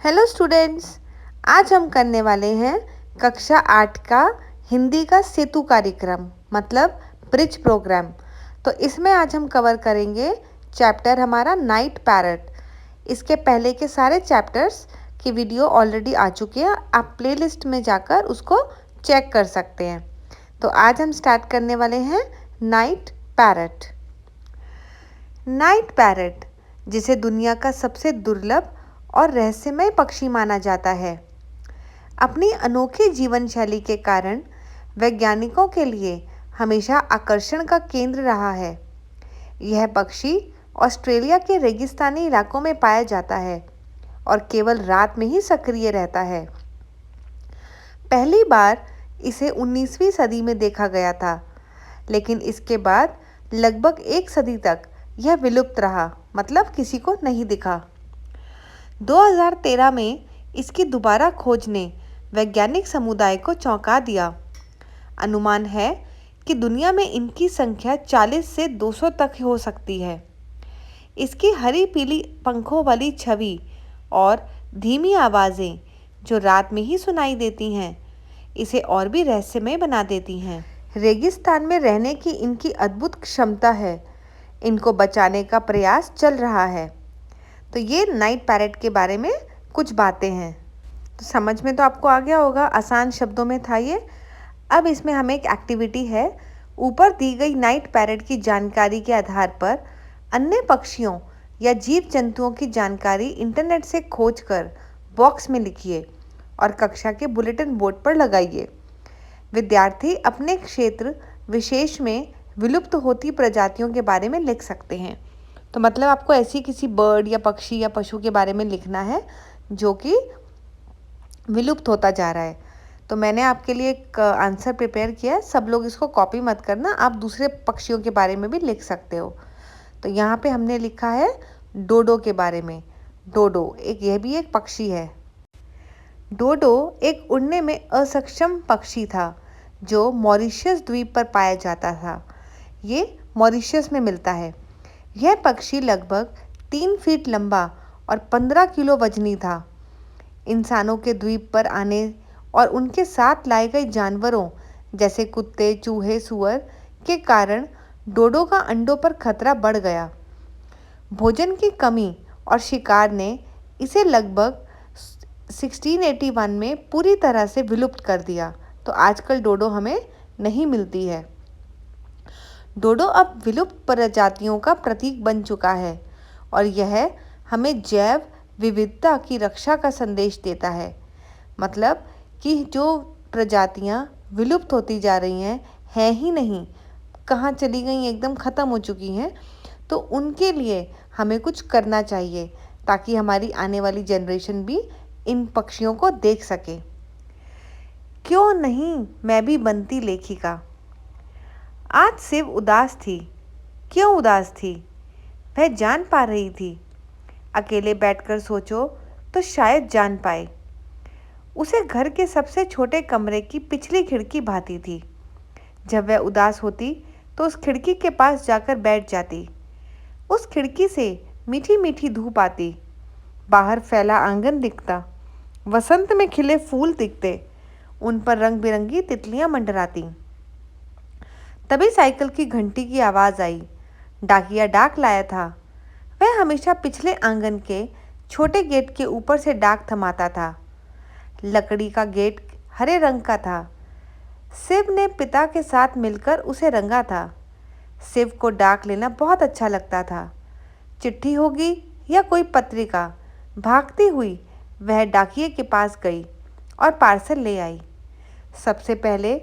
Hello students. आज हम करने वाले हैं कक्षा 8 का हिंदी का सेतु कार्यक्रम मतलब ब्रिज प्रोग्राम। तो इसमें आज हम कवर करेंगे चैप्टर हमारा नाइट पैरट। इसके पहले के सारे चैप्टर्स की वीडियो ऑलरेडी आ चुकी है, आप प्लेलिस्ट में जाकर उसको चेक कर सकते हैं। तो आज हम स्टार्ट करने वाले हैं नाइट पैरट। नाइट पैरट, जिसे दुनिया का सबसे दुर्लभ और रहस्यमय पक्षी माना जाता है, अपनी अनोखी जीवन शैली के कारण वैज्ञानिकों के लिए हमेशा आकर्षण का केंद्र रहा है। यह पक्षी ऑस्ट्रेलिया के रेगिस्तानी इलाकों में पाया जाता है और केवल रात में ही सक्रिय रहता है। पहली बार इसे 19वीं सदी में देखा गया था, लेकिन इसके बाद लगभग एक सदी तक यह विलुप्त रहा, मतलब किसी को नहीं दिखा। 2013 में इसकी दोबारा खोज ने वैज्ञानिक समुदाय को चौंका दिया। अनुमान है कि दुनिया में इनकी संख्या 40 से 200 तक हो सकती है। इसकी हरी पीली पंखों वाली छवि और धीमी आवाज़ें जो रात में ही सुनाई देती हैं, इसे और भी रहस्यमय बना देती हैं। रेगिस्तान में रहने की इनकी अद्भुत क्षमता है। इनको बचाने का प्रयास चल रहा है। तो ये नाइट पैरट के बारे में कुछ बातें हैं। तो समझ में तो आपको आ गया होगा, आसान शब्दों में था ये। अब इसमें हमें एक एक्टिविटी है। ऊपर दी गई नाइट पैरट की जानकारी के आधार पर अन्य पक्षियों या जीव जंतुओं की जानकारी इंटरनेट से खोज कर बॉक्स में लिखिए और कक्षा के बुलेटिन बोर्ड पर लगाइए। विद्यार्थी अपने क्षेत्र विशेष में विलुप्त होती प्रजातियों के बारे में लिख सकते हैं। तो मतलब आपको ऐसी किसी बर्ड या पक्षी या पशु के बारे में लिखना है जो कि विलुप्त होता जा रहा है। तो मैंने आपके लिए एक आंसर प्रिपेयर किया है, सब लोग इसको कॉपी मत करना, आप दूसरे पक्षियों के बारे में भी लिख सकते हो। तो यहाँ पे हमने लिखा है डोडो के बारे में। डोडो यह भी एक पक्षी है। डोडो एक उड़ने में असक्षम पक्षी था जो मॉरिशस द्वीप पर पाया जाता था। ये मॉरिशस में मिलता है। यह पक्षी लगभग 3 फीट लंबा और 15 किलो वजनी था। इंसानों के द्वीप पर आने और उनके साथ लाए गए जानवरों जैसे कुत्ते, चूहे, सुअर के कारण डोडो का अंडों पर खतरा बढ़ गया। भोजन की कमी और शिकार ने इसे लगभग 1681 में पूरी तरह से विलुप्त कर दिया। तो आजकल डोडो हमें नहीं मिलती है। डोडो अब विलुप्त प्रजातियों का प्रतीक बन चुका है और यह हमें जैव विविधता की रक्षा का संदेश देता है। मतलब कि जो प्रजातियां विलुप्त होती जा रही हैं ही नहीं, कहाँ चली गई, एकदम ख़त्म हो चुकी हैं, तो उनके लिए हमें कुछ करना चाहिए ताकि हमारी आने वाली जनरेशन भी इन पक्षियों को देख सके। क्यों नहीं मैं भी बनती लेखिका। आज शिव उदास थी। क्यों उदास थी? वह जान पा रही थी। अकेले बैठकर सोचो तो शायद जान पाए। उसे घर के सबसे छोटे कमरे की पिछली खिड़की भाती थी। जब वह उदास होती तो उस खिड़की के पास जाकर बैठ जाती। उस खिड़की से मीठी मीठी धूप आती। बाहर फैला आंगन दिखता। वसंत में खिले फूल दिखते। उन पर रंग बिरंगी तितलियां मंडराती। तभी साइकिल की घंटी की आवाज़ आई। डाकिया डाक लाया था। वह हमेशा पिछले आंगन के छोटे गेट के ऊपर से डाक थमाता था। लकड़ी का गेट हरे रंग का था। शिव ने पिता के साथ मिलकर उसे रंगा था। शिव को डाक लेना बहुत अच्छा लगता था। चिट्ठी होगी या कोई पत्रिका, भागती हुई वह डाकिये के पास गई और पार्सल ले आई। सबसे पहले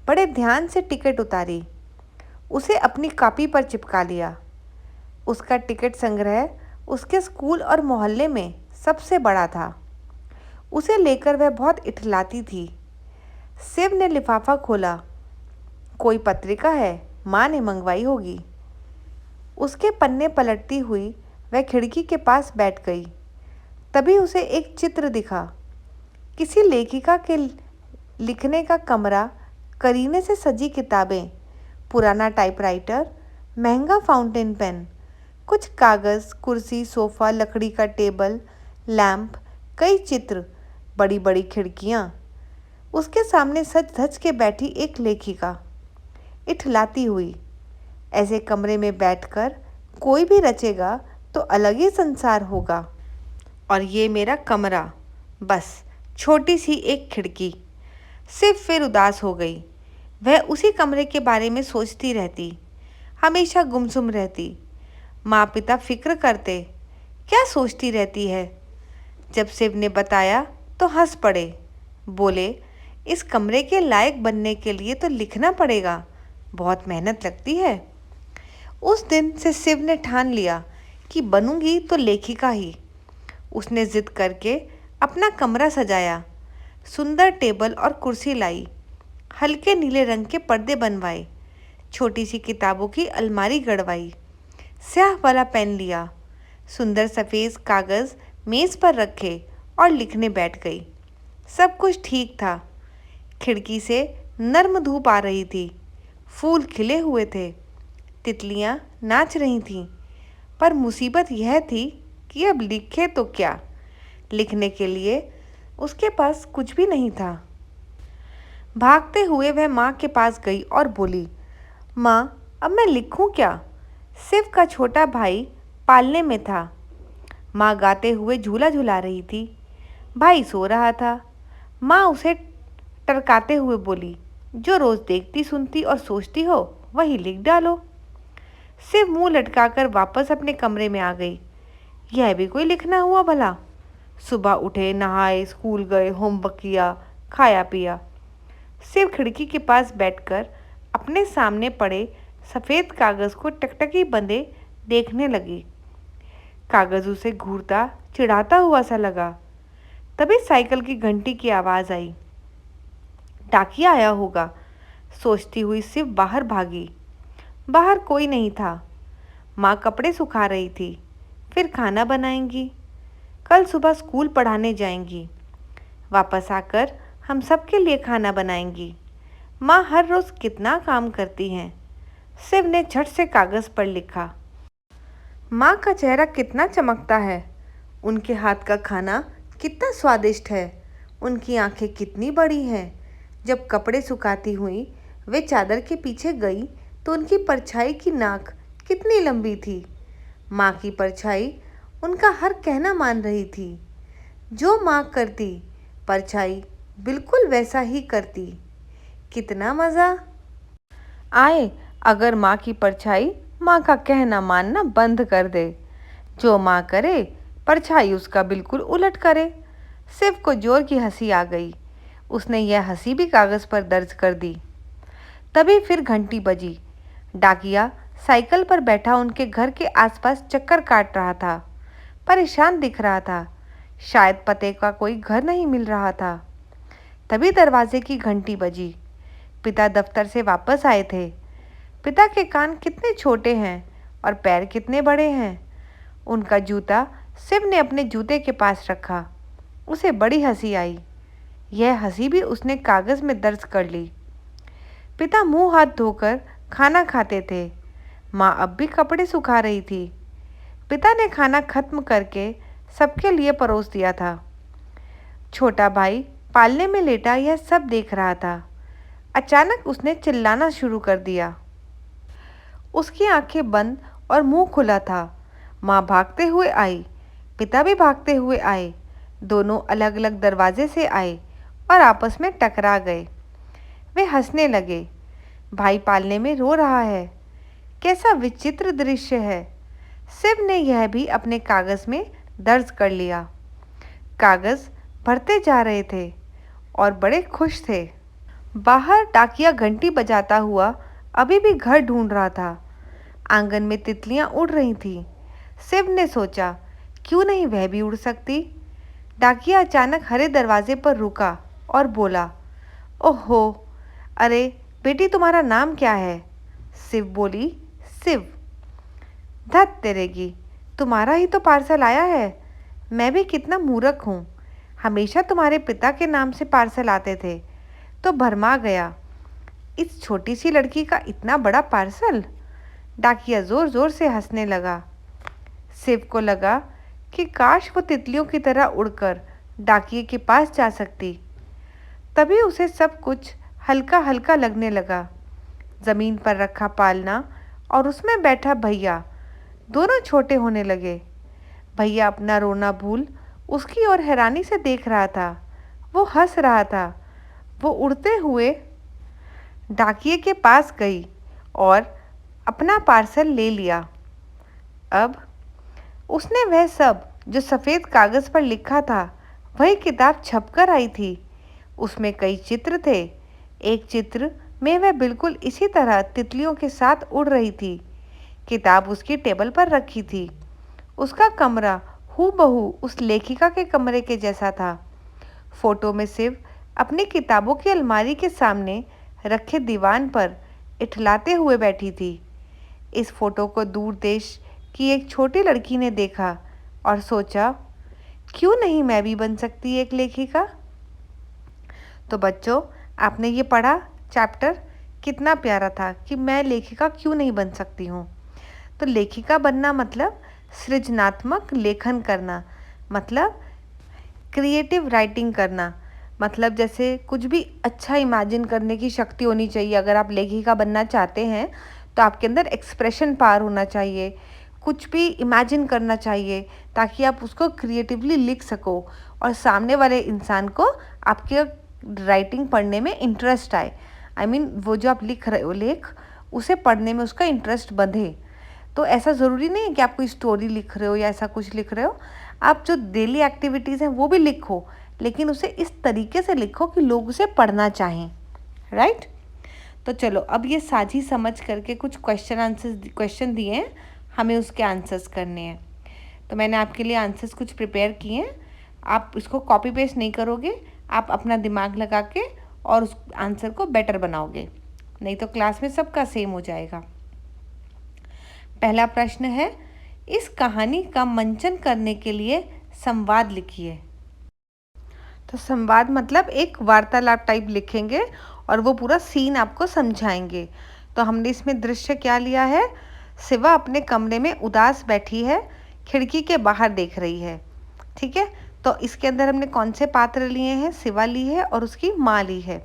बड़े ध्यान से टिकट उतारी। उसे अपनी कॉपी पर चिपका लिया। उसका टिकट संग्रह उसके स्कूल और मोहल्ले में सबसे बड़ा था। उसे लेकर वह बहुत इठलाती थी। शिव ने लिफाफा खोला। कोई पत्रिका है, माँ ने मंगवाई होगी। उसके पन्ने पलटती हुई वह खिड़की के पास बैठ गई। तभी उसे एक चित्र दिखा। किसी लेखिका के लिखने का कमरा, करीने से सजी किताबें, पुराना टाइपराइटर, महंगा फाउंटेन पेन, कुछ कागज़, कुर्सी, सोफ़ा, लकड़ी का टेबल, लैंप, कई चित्र, बड़ी बड़ी खिड़कियाँ। उसके सामने सज धज के बैठी एक लेखिका, इठलाती हुई। ऐसे कमरे में बैठकर कोई भी रचेगा तो अलग ही संसार होगा। और ये मेरा कमरा, बस छोटी सी एक खिड़की। सिर्फ फिर उदास हो गई। वह उसी कमरे के बारे में सोचती रहती, हमेशा गुमसुम रहती। माँ पिता फिक्र करते, क्या सोचती रहती है। जब शिव ने बताया तो हंस पड़े। बोले, इस कमरे के लायक बनने के लिए तो लिखना पड़ेगा, बहुत मेहनत लगती है। उस दिन से शिव ने ठान लिया कि बनूंगी तो लेखिका ही। उसने जिद करके अपना कमरा सजाया, सुंदर टेबल और कुर्सी लाई, हल्के नीले रंग के पर्दे बनवाए, छोटी सी किताबों की अलमारी गड़वाई, स्याह वाला पेन लिया, सुंदर सफ़ेद कागज़ मेज़ पर रखे और लिखने बैठ गई। सब कुछ ठीक था। खिड़की से नर्म धूप आ रही थी, फूल खिले हुए थे, तितलियां नाच रही थीं। पर मुसीबत यह थी कि अब लिखे तो क्या। लिखने के लिए उसके पास कुछ भी नहीं था। भागते हुए वह माँ के पास गई और बोली, माँ, अब मैं लिखूं क्या। शिव का छोटा भाई पालने में था। माँ गाते हुए झूला झुला रही थी। भाई सो रहा था। माँ उसे टरकाते हुए बोली, जो रोज़ देखती सुनती और सोचती हो वही लिख डालो। शिव मुंह लटकाकर वापस अपने कमरे में आ गई। यह भी कोई लिखना हुआ भला। सुबह उठे, नहाए, स्कूल गए, होमवर्क किया, खाया पिया। शिव खिड़की के पास बैठकर अपने सामने पड़े सफ़ेद कागज़ को टकटकी बंधे देखने लगी। कागज़ उसे घूरता चिढ़ाता हुआ सा लगा। तभी साइकिल की घंटी की आवाज़ आई। डाकिया आया होगा, सोचती हुई शिव बाहर भागी। बाहर कोई नहीं था। माँ कपड़े सुखा रही थी। फिर खाना बनाएंगी, कल सुबह स्कूल पढ़ाने जाएंगी। वापस आकर हम सबके लिए खाना बनाएंगी। माँ हर रोज़ कितना काम करती हैं। शिव ने झट से कागज़ पर लिखा। माँ का चेहरा कितना चमकता है, उनके हाथ का खाना कितना स्वादिष्ट है, उनकी आंखें कितनी बड़ी हैं। जब कपड़े सुखाती हुई वे चादर के पीछे गई तो उनकी परछाई की नाक कितनी लंबी थी। माँ की परछाई उनका हर कहना मान रही थी। जो माँ करती, परछाई बिल्कुल वैसा ही करती। कितना मज़ा आए अगर माँ की परछाई माँ का कहना मानना बंद कर दे। जो माँ करे, परछाई उसका बिल्कुल उलट करे। शिव को जोर की हंसी आ गई। उसने यह हंसी भी कागज़ पर दर्ज कर दी। तभी फिर घंटी बजी। डाकिया साइकिल पर बैठा उनके घर के आसपास चक्कर काट रहा था। परेशान दिख रहा था। शायद पते का कोई घर नहीं मिल रहा था। तभी दरवाजे की घंटी बजी। पिता दफ्तर से वापस आए थे। पिता के कान कितने छोटे हैं और पैर कितने बड़े हैं। उनका जूता शिव ने अपने जूते के पास रखा। उसे बड़ी हंसी आई। यह हंसी भी उसने कागज़ में दर्ज कर ली। पिता मुंह हाथ धोकर खाना खाते थे। माँ अब भी कपड़े सुखा रही थी। पिता ने खाना खत्म करके सबके लिए परोस दिया था। छोटा भाई पालने में लेटा यह सब देख रहा था। अचानक उसने चिल्लाना शुरू कर दिया। उसकी आंखें बंद और मुंह खुला था। माँ भागते हुए आई, पिता भी भागते हुए आए। दोनों अलग अलग दरवाजे से आए और आपस में टकरा गए। वे हंसने लगे। भाई पालने में रो रहा है। कैसा विचित्र दृश्य है। शिव ने यह भी अपने कागज़ में दर्ज कर लिया। कागज़ भरते जा रहे थे और बड़े खुश थे। बाहर डाकिया घंटी बजाता हुआ अभी भी घर ढूंढ रहा था। आंगन में तितलियां उड़ रही थीं। शिव ने सोचा, क्यों नहीं वह भी उड़ सकती। डाकिया अचानक हरे दरवाजे पर रुका और बोला, ओहो, अरे बेटी, तुम्हारा नाम क्या है। शिव बोली, शिव। धत तेरेगी, तुम्हारा ही तो पार्सल आया है। मैं भी कितना मूर्ख हूँ। हमेशा तुम्हारे पिता के नाम से पार्सल आते थे तो भरमा गया। इस छोटी सी लड़की का इतना बड़ा पार्सल। डाकिया ज़ोर ज़ोर से हंसने लगा। शिव को लगा कि काश वो तितलियों की तरह उड़कर डाकिए के पास जा सकती। तभी उसे सब कुछ हल्का हल्का लगने लगा। ज़मीन पर रखा पालना और उसमें बैठा भैया दोनों छोटे होने लगे। भैया अपना रोना भूल उसकी ओर हैरानी से देख रहा था। वो हंस रहा था। वो उड़ते हुए डाकिए के पास गई और अपना पार्सल ले लिया। अब उसने वह सब जो सफ़ेद कागज़ पर लिखा था वही किताब छपकर आई थी। उसमें कई चित्र थे। एक चित्र में वह बिल्कुल इसी तरह तितलियों के साथ उड़ रही थी। किताब उसकी टेबल पर रखी थी। उसका कमरा हूबहू उस लेखिका के कमरे के जैसा था। फोटो में सिर्फ अपनी किताबों की अलमारी के सामने रखे दीवान पर इठलाते हुए बैठी थी। इस फोटो को दूर देश की एक छोटी लड़की ने देखा और सोचा, क्यों नहीं मैं भी बन सकती एक लेखिका। तो बच्चों, आपने ये पढ़ा चैप्टर, कितना प्यारा था कि मैं लेखिका क्यों नहीं बन सकती हूँ। तो लेखिका बनना मतलब सृजनात्मक लेखन करना, मतलब क्रिएटिव राइटिंग करना, मतलब जैसे कुछ भी अच्छा इमेजिन करने की शक्ति होनी चाहिए। अगर आप लेखिका बनना चाहते हैं तो आपके अंदर एक्सप्रेशन पावर होना चाहिए, कुछ भी इमेजिन करना चाहिए ताकि आप उसको क्रिएटिवली लिख सको और सामने वाले इंसान को आपके राइटिंग पढ़ने में इंटरेस्ट आए। आई मीन वो जो आप लिख रहे हो उसे पढ़ने में उसका इंटरेस्ट बंधे। तो ऐसा ज़रूरी नहीं है कि आप कोई स्टोरी लिख रहे हो या ऐसा कुछ लिख रहे हो। आप जो डेली एक्टिविटीज़ हैं वो भी लिखो, लेकिन उसे इस तरीके से लिखो कि लोग उसे पढ़ना चाहें। राइट। तो चलो, अब ये साझी समझ करके कुछ क्वेश्चन दिए हैं, हमें उसके आंसर्स करने हैं। तो मैंने आपके लिए आंसर्स कुछ प्रिपेयर किए हैं। आप इसको कॉपी पेस्ट नहीं करोगे, आप अपना दिमाग लगा के और उस आंसर को बेटर बनाओगे, नहीं तो क्लास में सबका सेम हो जाएगा। पहला प्रश्न है, इस कहानी का मंचन करने के लिए संवाद लिखिए। तो संवाद मतलब एक वार्तालाप टाइप लिखेंगे और वो पूरा सीन आपको समझाएंगे। तो हमने इसमें दृश्य क्या लिया है, शिवा अपने कमरे में उदास बैठी है, खिड़की के बाहर देख रही है। ठीक है, तो इसके अंदर हमने कौन से पात्र लिए हैं, शिवा ली है और उसकी माँ ली है।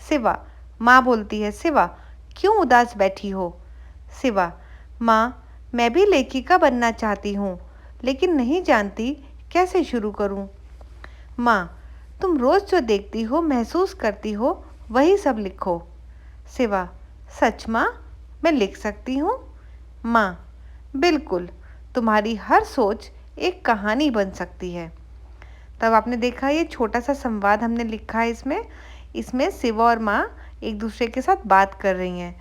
शिवा, माँ बोलती है, शिवा क्यों उदास बैठी हो। शिवा, माँ मैं भी लेखिका बनना चाहती हूँ, लेकिन नहीं जानती कैसे शुरू करूँ। माँ, तुम रोज़ जो देखती हो महसूस करती हो वही सब लिखो। शिवा, सच माँ, मैं लिख सकती हूँ। माँ, बिल्कुल, तुम्हारी हर सोच एक कहानी बन सकती है। तब आपने देखा ये छोटा सा संवाद हमने लिखा है इसमें शिवा और माँ एक दूसरे के साथ बात कर रही हैं।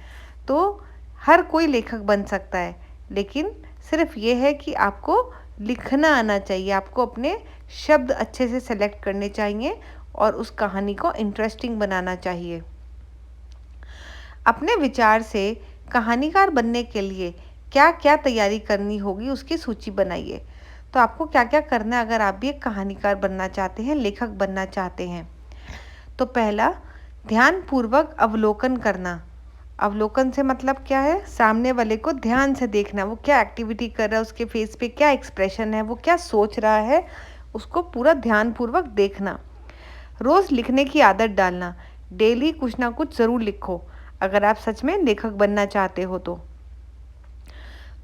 तो हर कोई लेखक बन सकता है, लेकिन सिर्फ ये है कि आपको लिखना आना चाहिए, आपको अपने शब्द अच्छे से सेलेक्ट करने चाहिए और उस कहानी को इंटरेस्टिंग बनाना चाहिए। अपने विचार से कहानीकार बनने के लिए क्या क्या तैयारी करनी होगी उसकी सूची बनाइए। तो आपको क्या क्या करना है अगर आप भी एक कहानीकार बनना चाहते हैं, लेखक बनना चाहते हैं। तो पहला, ध्यानपूर्वक अवलोकन करना। अवलोकन से मतलब क्या है, सामने वाले को ध्यान से देखना, वो क्या एक्टिविटी कर रहा है, उसके फेस पे क्या एक्सप्रेशन है, वो क्या सोच रहा है, उसको पूरा ध्यानपूर्वक देखना। रोज़ लिखने की आदत डालना, डेली कुछ ना कुछ ज़रूर लिखो अगर आप सच में लेखक बनना चाहते हो तो।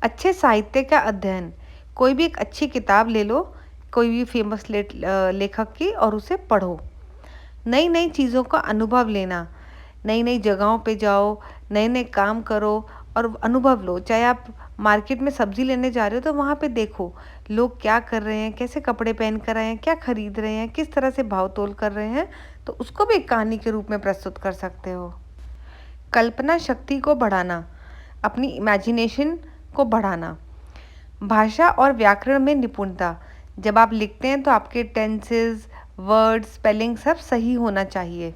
अच्छे साहित्य का अध्ययन, कोई भी एक अच्छी किताब ले लो, कोई भी फेमस लेखक की, और उसे पढ़ो। नई नई चीज़ों का अनुभव लेना, नई नई जगहों पे जाओ, नए नए काम करो और अनुभव लो। चाहे आप मार्केट में सब्ज़ी लेने जा रहे हो तो वहाँ पे देखो लोग क्या कर रहे हैं, कैसे कपड़े पहन कर आए हैं, क्या खरीद रहे हैं, किस तरह से भाव तोल कर रहे हैं, तो उसको भी एक कहानी के रूप में प्रस्तुत कर सकते हो। कल्पना शक्ति को बढ़ाना, अपनी इमेजिनेशन को बढ़ाना। भाषा और व्याकरण में निपुणता, जब आप लिखते हैं तो आपके टेंसेस, वर्ड, स्पेलिंग सब सही होना चाहिए।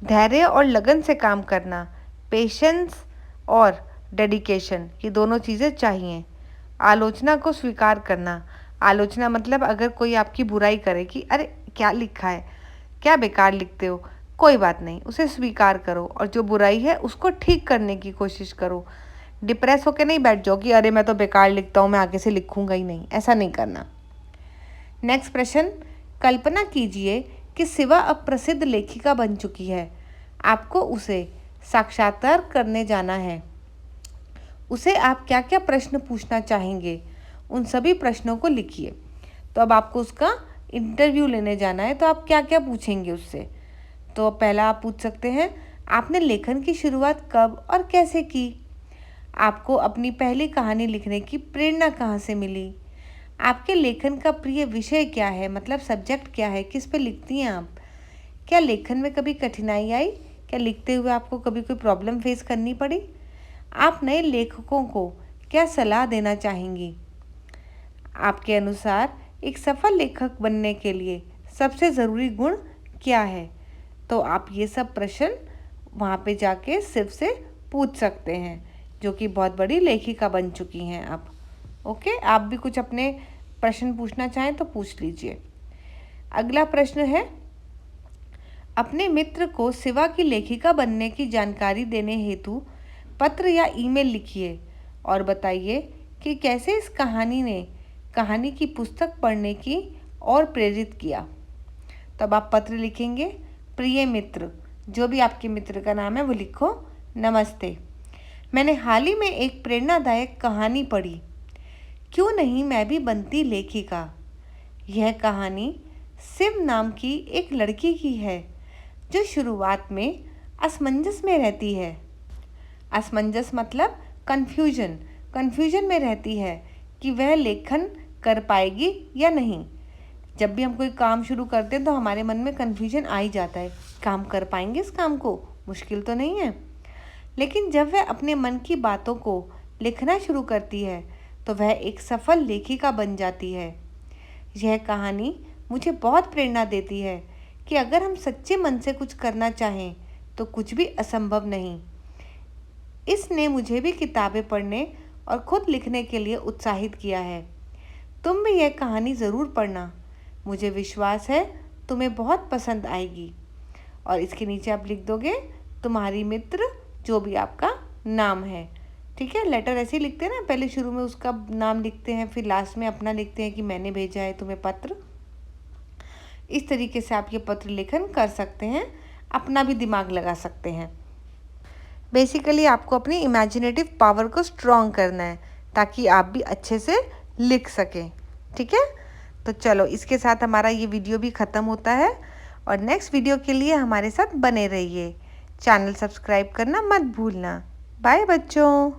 धैर्य और लगन से काम करना, पेशेंस और डेडिकेशन, ये दोनों चीज़ें चाहिए। आलोचना को स्वीकार करना, आलोचना मतलब अगर कोई आपकी बुराई करे कि अरे क्या लिखा है, क्या बेकार लिखते हो, कोई बात नहीं, उसे स्वीकार करो और जो बुराई है उसको ठीक करने की कोशिश करो। डिप्रेस होकर नहीं बैठ जाओ कि अरे मैं तो बेकार लिखता हूँ, मैं आगे से लिखूँगा ही नहीं, ऐसा नहीं करना। नेक्स्ट प्रश्न, कल्पना कीजिए कि शिवा अब प्रसिद्ध लेखिका बन चुकी है। आपको उसे साक्षात्कार करने जाना है। उसे आप क्या क्या प्रश्न पूछना चाहेंगे, उन सभी प्रश्नों को लिखिए। तो अब आपको उसका इंटरव्यू लेने जाना है, तो आप क्या क्या पूछेंगे उससे? तो पहला आप पूछ सकते हैं, आपने लेखन की शुरुआत कब और कैसे की? आपको अपनी पहली कहानी लिखने की प्रेरणा कहाँ से मिली? आपके लेखन का प्रिय विषय क्या है, मतलब सब्जेक्ट क्या है, किस पे लिखती हैं आप? क्या लेखन में कभी कठिनाई आई? क्या लिखते हुए आपको कभी कोई प्रॉब्लम फेस करनी पड़ी? आप नए लेखकों को क्या सलाह देना चाहेंगी? आपके अनुसार एक सफल लेखक बनने के लिए सबसे ज़रूरी गुण क्या है? तो आप ये सब प्रश्न वहाँ पे जाके शिव से पूछ सकते हैं, जो कि बहुत बड़ी लेखिका बन चुकी हैं अब। ओके, आप भी कुछ अपने प्रश्न पूछना चाहें तो पूछ लीजिए। अगला प्रश्न है, अपने मित्र को शिवा की लेखिका बनने की जानकारी देने हेतु पत्र या ईमेल लिखिए और बताइए कि कैसे इस कहानी ने कहानी की पुस्तक पढ़ने की और प्रेरित किया। तब आप पत्र लिखेंगे, प्रिय मित्र, जो भी आपके मित्र का नाम है वो लिखो। नमस्ते, मैंने हाल ही में एक प्रेरणादायक कहानी पढ़ी। क्यों नहीं मैं भी बनती लेखिका। यह कहानी शिव नाम की एक लड़की की है जो शुरुआत में असमंजस में रहती है। असमंजस मतलब कन्फ्यूजन में रहती है कि वह लेखन कर पाएगी या नहीं। जब भी हम कोई काम शुरू करते हैं तो हमारे मन में कन्फ्यूजन आ ही जाता है, काम कर पाएंगे इस काम को, मुश्किल तो नहीं है। लेकिन जब वह अपने मन की बातों को लिखना शुरू करती है तो वह एक सफल लेखिका बन जाती है। यह कहानी मुझे बहुत प्रेरणा देती है कि अगर हम सच्चे मन से कुछ करना चाहें तो कुछ भी असंभव नहीं। इसने मुझे भी किताबें पढ़ने और खुद लिखने के लिए उत्साहित किया है। तुम भी यह कहानी ज़रूर पढ़ना, मुझे विश्वास है तुम्हें बहुत पसंद आएगी। और इसके नीचे आप लिख दोगे तुम्हारी मित्र, जो भी आपका नाम है। ठीक है, लेटर ऐसे ही लिखते हैं ना, पहले शुरू में उसका नाम लिखते हैं, फिर लास्ट में अपना लिखते हैं कि मैंने भेजा है तुम्हें पत्र। इस तरीके से आप ये पत्र लेखन कर सकते हैं, अपना भी दिमाग लगा सकते हैं। बेसिकली आपको अपनी इमेजिनेटिव पावर को स्ट्रॉन्ग करना है ताकि आप भी अच्छे से लिख सकें। ठीक है, तो चलो इसके साथ हमारा ये वीडियो भी ख़त्म होता है और नेक्स्ट वीडियो के लिए हमारे साथ बने रहिए। चैनल सब्सक्राइब करना मत भूलना। बाय बच्चों।